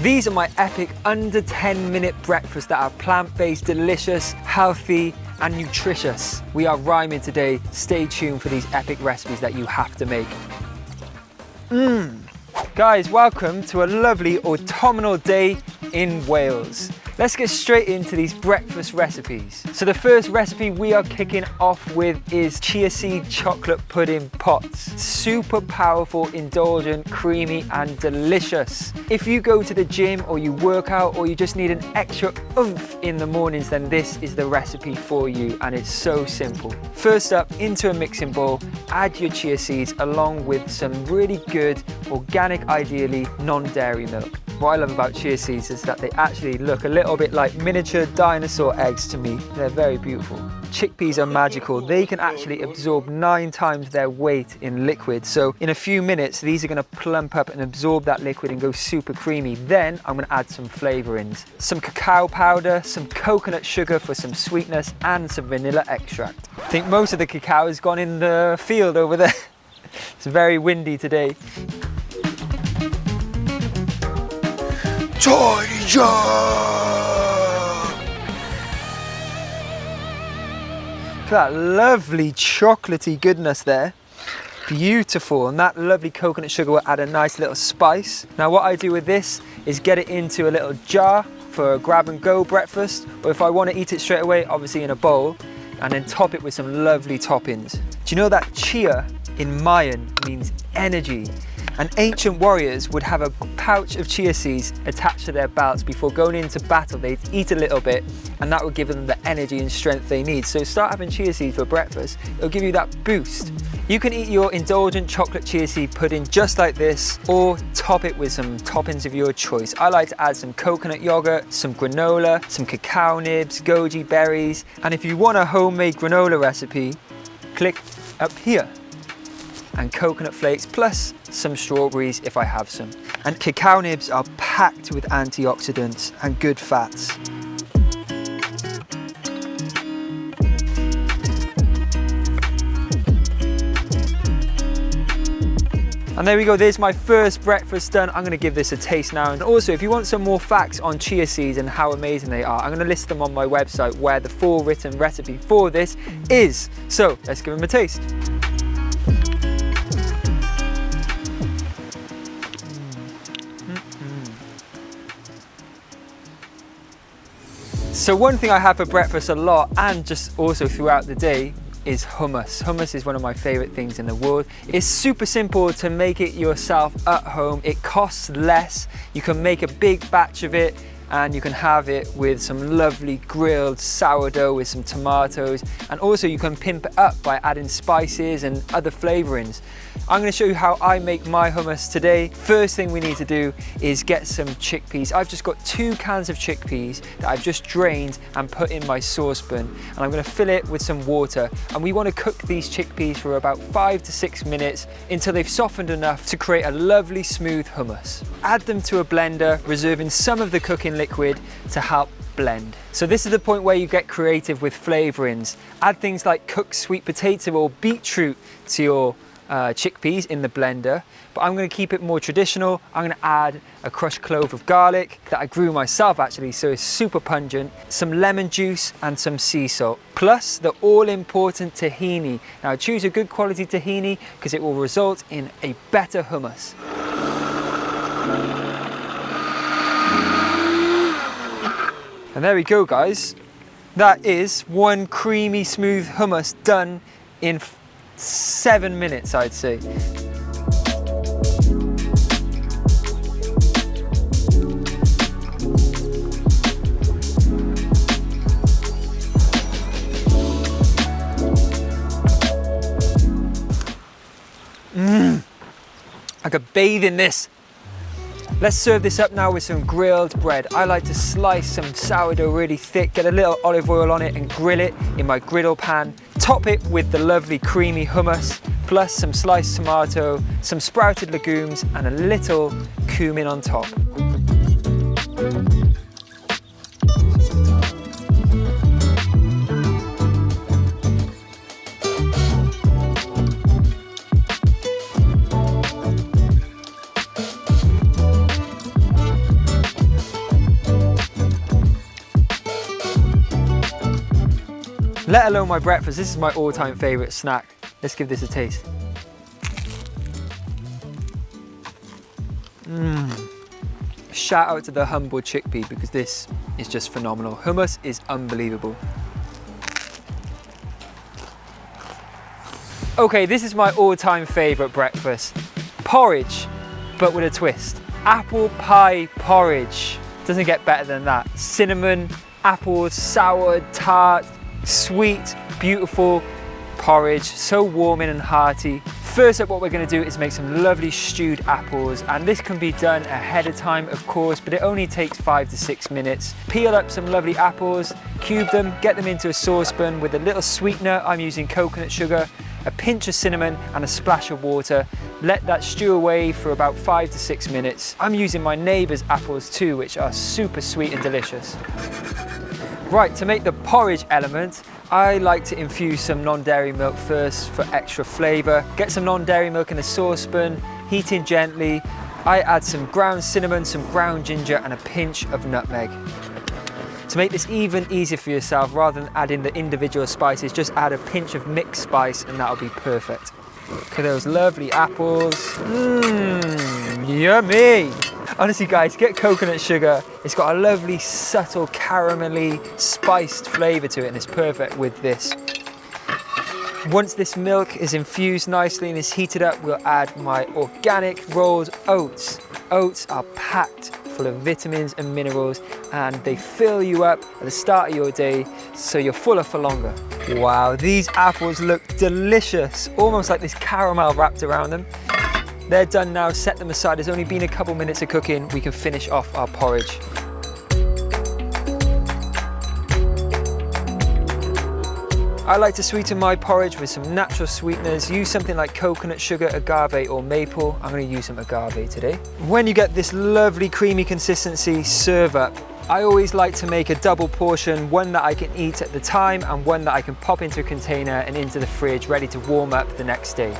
These are my epic under 10-minute breakfasts that are plant-based, delicious, healthy, and nutritious. We are rhyming today. Stay tuned for these epic recipes that you have to make. Guys, welcome to a lovely autumnal day in Wales. Let's get straight into these breakfast recipes. So the first recipe we are kicking off with is chia seed chocolate pudding pots. Super powerful, indulgent, creamy, and delicious. If you go to the gym or you work out or you just need an extra oomph in the mornings, then this is the recipe for you, and it's so simple. First up, into a mixing bowl, add your chia seeds along with some really good, organic, ideally non-dairy milk. What I love about chia seeds is that they actually look a little bit like miniature dinosaur eggs to me. They're very beautiful. Chickpeas are magical. They can actually absorb 9 times their weight in liquid. So in a few minutes, these are going to plump up and absorb that liquid and go super creamy. Then I'm going to add some flavorings. Some cacao powder, some coconut sugar for some sweetness, and some vanilla extract. I think most of the cacao has gone in the field over there. It's very windy today. Tiny jug! Look at that lovely chocolatey goodness there. Beautiful, and that lovely coconut sugar will add a nice little spice. Now what I do with this is get it into a little jar for a grab and go breakfast, or if I want to eat it straight away, obviously in a bowl, and then top it with some lovely toppings. Do you know that chia in Mayan means energy? And ancient warriors would have a pouch of chia seeds attached to their belts before going into battle. They'd eat a little bit, and that would give them the energy and strength they need. So start having chia seeds for breakfast. It'll give you that boost. You can eat your indulgent chocolate chia seed pudding just like this, or top it with some toppings of your choice. I like to add some coconut yogurt, some granola, some cacao nibs, goji berries. And if you want a homemade granola recipe, click up here. And coconut flakes plus some strawberries if I have some. And cacao nibs are packed with antioxidants and good fats. And there we go, there's my first breakfast done. I'm gonna give this a taste now. And also, if you want some more facts on chia seeds and how amazing they are, I'm gonna list them on my website where the full written recipe for this is. So let's give them a taste. So one thing I have for breakfast a lot, and just also throughout the day, is hummus. Hummus is one of my favorite things in the world. It's super simple to make it yourself at home. It costs less. You can make a big batch of it, and you can have it with some lovely grilled sourdough with some tomatoes, and also you can pimp it up by adding spices and other flavorings. I'm going to show you how I make my hummus today. First thing we need to do is get some chickpeas. I've just got 2 cans of chickpeas that I've just drained and put in my saucepan, and I'm going to fill it with some water. And we want to cook these chickpeas for about 5 to 6 minutes until they've softened enough to create a lovely smooth hummus. Add them to a blender, reserving some of the cooking liquid to help blend. So this is the point where you get creative with flavorings. Add things like cooked sweet potato or beetroot to your chickpeas in the blender, but I'm going to keep it more traditional. I'm going to add a crushed clove of garlic that I grew myself actually, so it's super pungent, some lemon juice and some sea salt, plus the all-important tahini. Now choose a good quality tahini because it will result in a better hummus. And there we go, guys. That is one creamy smooth hummus done in 7 minutes, I'd say. I could bathe in this. Let's serve this up now with some grilled bread. I like to slice some sourdough really thick, get a little olive oil on it and grill it in my griddle pan. Top it with the lovely creamy hummus, plus some sliced tomato, some sprouted legumes and a little cumin on top. let alone my breakfast. This is my all-time favorite snack. Let's give this a taste. Shout out to the humble chickpea because this is just phenomenal. Hummus is unbelievable. Okay, this is my all-time favorite breakfast. Porridge, but with a twist. Apple pie porridge. Doesn't get better than that. Cinnamon, apples, sour, tart, sweet, beautiful porridge. So warming and hearty. First up, what we're going to do is make some lovely stewed apples, and this can be done ahead of time, of course, but it only takes 5 to 6 minutes. Peel up some lovely apples, cube them, get them into a saucepan with a little sweetener. I'm using coconut sugar, a pinch of cinnamon and a splash of water. Let that stew away for about 5 to 6 minutes. I'm using my neighbour's apples too, which are super sweet and delicious. Right, to make the porridge element, I like to infuse some non-dairy milk first for extra flavour. Get some non-dairy milk in a saucepan, heating gently. I add some ground cinnamon, some ground ginger and a pinch of nutmeg. To make this even easier for yourself, rather than adding the individual spices, just add a pinch of mixed spice and that'll be perfect. Look at those lovely apples. Yummy! Honestly guys, get coconut sugar. It's got a lovely, subtle, caramelly, spiced flavour to it, and it's perfect with this. Once this milk is infused nicely and is heated up, we'll add my organic rolled oats. Oats are packed full of vitamins and minerals, and they fill you up at the start of your day so you're fuller for longer. Wow, these apples look delicious, almost like this caramel wrapped around them. They're done now, set them aside. There's only been a couple minutes of cooking. We can finish off our porridge. I like to sweeten my porridge with some natural sweeteners. Use something like coconut sugar, agave or maple. I'm going to use some agave today. When you get this lovely creamy consistency, serve up. I always like to make a double portion, one that I can eat at the time and one that I can pop into a container and into the fridge ready to warm up the next day.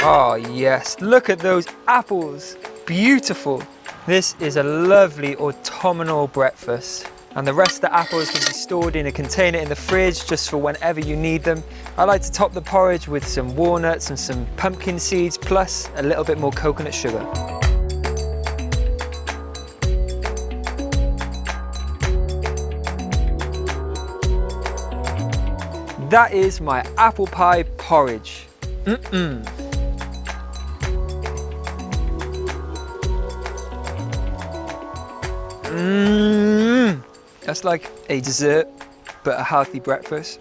Oh yes, look at those apples, beautiful. This is a lovely autumnal breakfast, and the rest of the apples can be stored in a container in the fridge just for whenever you need them. I like to top the porridge with some walnuts and some pumpkin seeds, plus a little bit more coconut sugar. That is my apple pie porridge. That's like a dessert, but a healthy breakfast.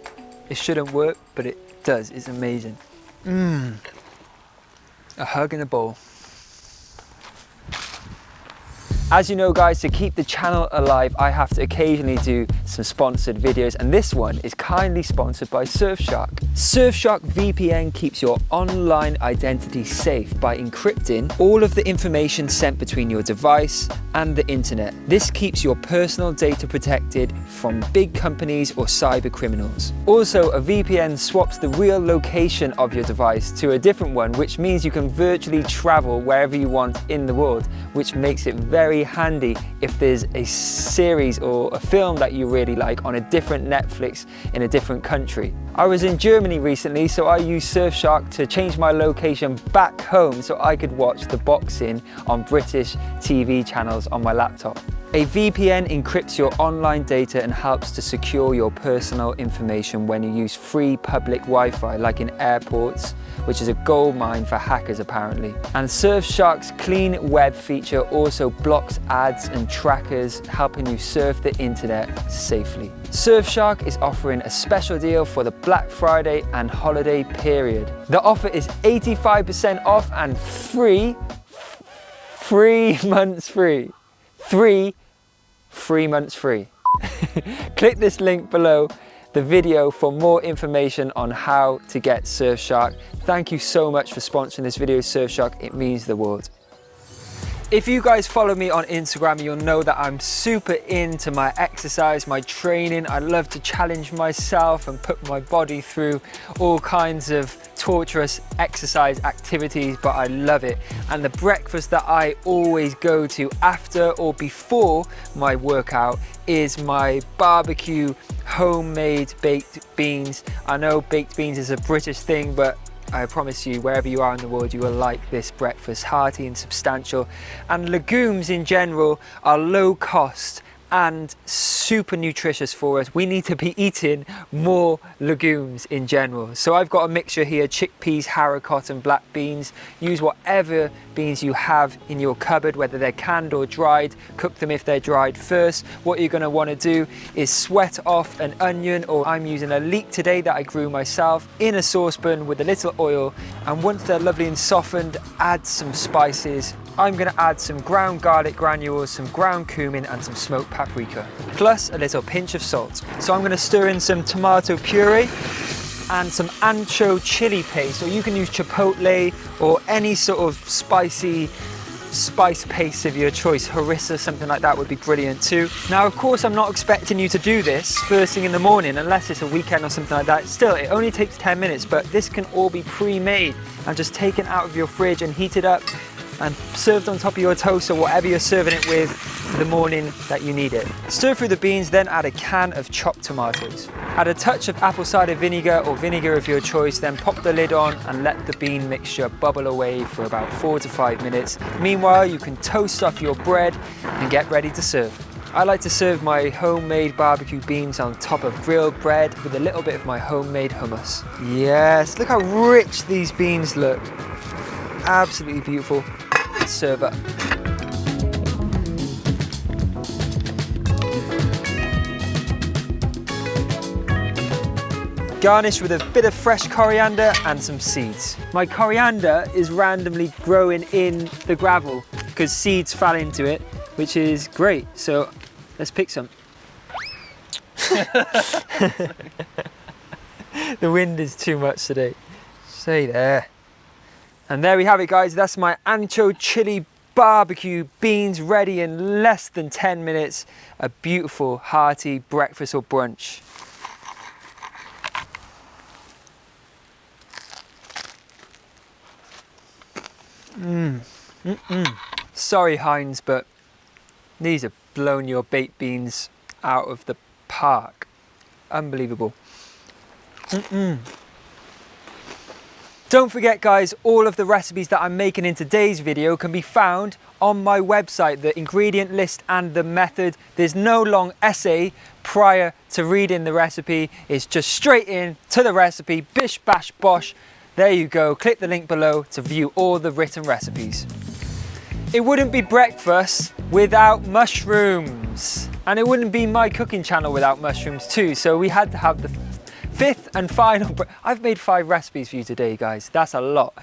It shouldn't work, but it does. It's amazing. A hug in a bowl. As you know guys, to keep the channel alive, I have to occasionally do some sponsored videos, and this one is kindly sponsored by Surfshark. Surfshark VPN keeps your online identity safe by encrypting all of the information sent between your device and the internet. This keeps your personal data protected from big companies or cyber criminals. Also, a VPN swaps the real location of your device to a different one, which means you can virtually travel wherever you want in the world, which makes it very handy if there's a series or a film that you really like on a different Netflix in a different country. I was in Germany recently, so I used Surfshark to change my location back home so I could watch the boxing on British TV channels on my laptop. A VPN encrypts your online data and helps to secure your personal information when you use free public Wi-Fi, like in airports, which is a goldmine for hackers apparently. And Surfshark's clean web feature also blocks ads and trackers, helping you surf the internet safely. Surfshark is offering a special deal for the Black Friday and holiday period. The offer is 85% off and free 3 months free. 3 months free. Click this link below the video for more information on how to get Surfshark. Thank you so much for sponsoring this video, Surfshark. It means the world. If you guys follow me on Instagram, you'll know that I'm super into my exercise, my training. I love to challenge myself and put my body through all kinds of torturous exercise activities, but I love it. And the breakfast that I always go to after or before my workout is my barbecue homemade baked beans. I know baked beans is a British thing, but I promise you, wherever you are in the world, you will like this breakfast, hearty and substantial. And legumes in general are low cost and super nutritious for us. We need to be eating more legumes in general. So I've got a mixture here: chickpeas, haricot and black beans. Use whatever beans you have in your cupboard, whether they're canned or dried. Cook them if they're dried first. What you're going to want to do is sweat off an onion, or I'm using a leek today that I grew myself, in a saucepan with a little oil. And once they're lovely and softened, add some spices. I'm going to add some ground garlic granules, some ground cumin and some smoked paprika, plus a little pinch of salt. So I'm going to stir in some tomato puree and some ancho chili paste, or you can use chipotle or any sort of spicy spice paste of your choice. Harissa, something like that would be brilliant too. Now, of course, I'm not expecting you to do this first thing in the morning unless it's a weekend or something like that. Still, it only takes 10 minutes, but this can all be pre-made and just taken out of your fridge and heated up and served on top of your toast or whatever you're serving it with the morning that you need it. Stir through the beans, then add a can of chopped tomatoes. Add a touch of apple cider vinegar or vinegar of your choice, then pop the lid on and let the bean mixture bubble away for about 4 to 5 minutes. Meanwhile, you can toast off your bread and get ready to serve. I like to serve my homemade barbecue beans on top of grilled bread with a little bit of my homemade hummus. Yes, look how rich these beans look. Absolutely beautiful. Serve up. Garnish with a bit of fresh coriander and some seeds. My coriander is randomly growing in the gravel because seeds fell into it, which is great. So let's pick some. The wind is too much today. Stay there. And there we have it, guys. That's my ancho chili barbecue beans ready in less than 10 minutes. A beautiful, hearty breakfast or brunch. Sorry, Heinz, but these have blown your baked beans out of the park. Unbelievable. Don't forget, guys, all of the recipes that I'm making in today's video can be found on my website, the ingredient list and the method. There's no long essay prior to reading the recipe. It's just straight in to the recipe, bish bash bosh. There you go. Click the link below to view all the written recipes. It wouldn't be breakfast without mushrooms, and it wouldn't be my cooking channel without mushrooms too. So we had to have the fifth and final. I've made 5 recipes for you today, guys. That's a lot.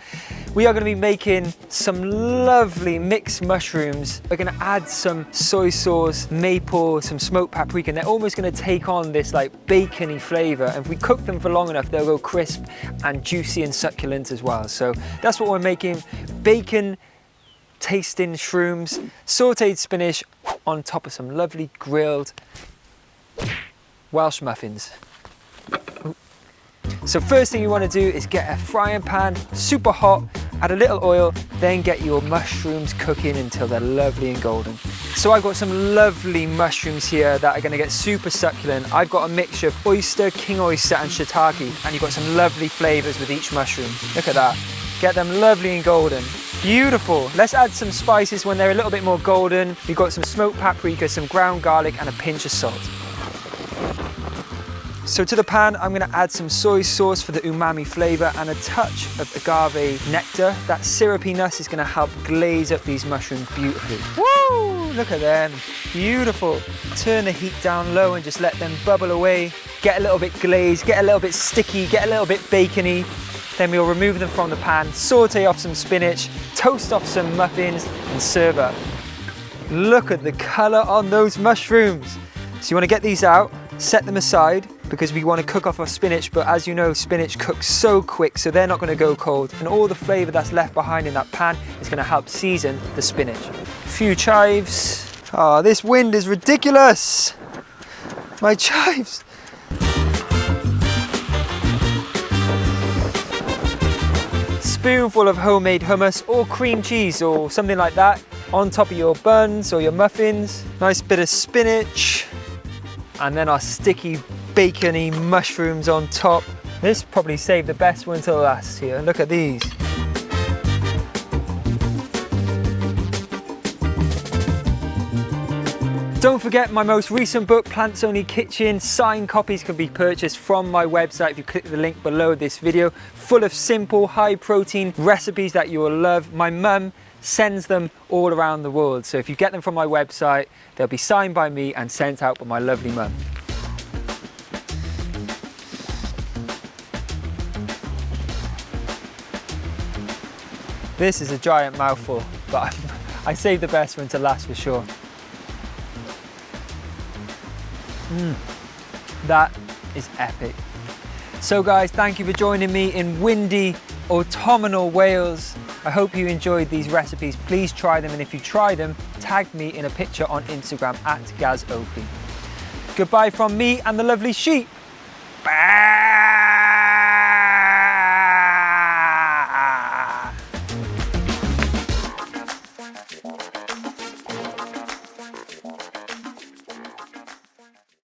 We are going to be making some lovely mixed mushrooms. We're going to add some soy sauce, maple, some smoked paprika, and they're almost going to take on this like bacony flavor. And if we cook them for long enough, they'll go crisp and juicy and succulent as well. So that's what we're making. Bacon tasting shrooms, sauteed spinach on top of some lovely grilled Welsh muffins. So first thing you want to do is get a frying pan, super hot, add a little oil, then get your mushrooms cooking until they're lovely and golden. So I've got some lovely mushrooms here that are going to get super succulent. I've got a mixture of oyster, king oyster and shiitake, and you've got some lovely flavors with each mushroom. Look at that. Get them lovely and golden. Beautiful. Let's add some spices when they're a little bit more golden. We've got some smoked paprika, some ground garlic and a pinch of salt. So to the pan, I'm going to add some soy sauce for the umami flavor and a touch of agave nectar. That syrupiness is going to help glaze up these mushrooms beautifully. Woo! Look at them. Beautiful. Turn the heat down low and just let them bubble away. Get a little bit glazed, get a little bit sticky, get a little bit bacony. Then we'll remove them from the pan, saute off some spinach, toast off some muffins and serve up. Look at the color on those mushrooms. So you want to get these out, set them aside because we want to cook off our spinach, but as you know, spinach cooks so quick, so they're not going to go cold. And all the flavor that's left behind in that pan is going to help season the spinach. few chives. Oh, this wind is ridiculous. My chives. Spoonful of homemade hummus or cream cheese or something like that on top of your buns or your muffins. Nice bit of spinach. And then our sticky bacony mushrooms on top. This probably saved the best one till last here. Look at these. Don't forget my most recent book, Plants Only Kitchen. Signed copies can be purchased from my website if you click the link below this video. Full of simple, high protein recipes that you will love. My mum sends them all around the world. So if you get them from my website, they'll be signed by me and sent out by my lovely mum. This is a giant mouthful, but I saved the best one to last for sure. That is epic. So guys, thank you for joining me in windy autumnal Wales. I hope you enjoyed these recipes. Please try them, and if you try them, tag me in a picture on Instagram at Gaz Oakley. Goodbye from me and the lovely sheep.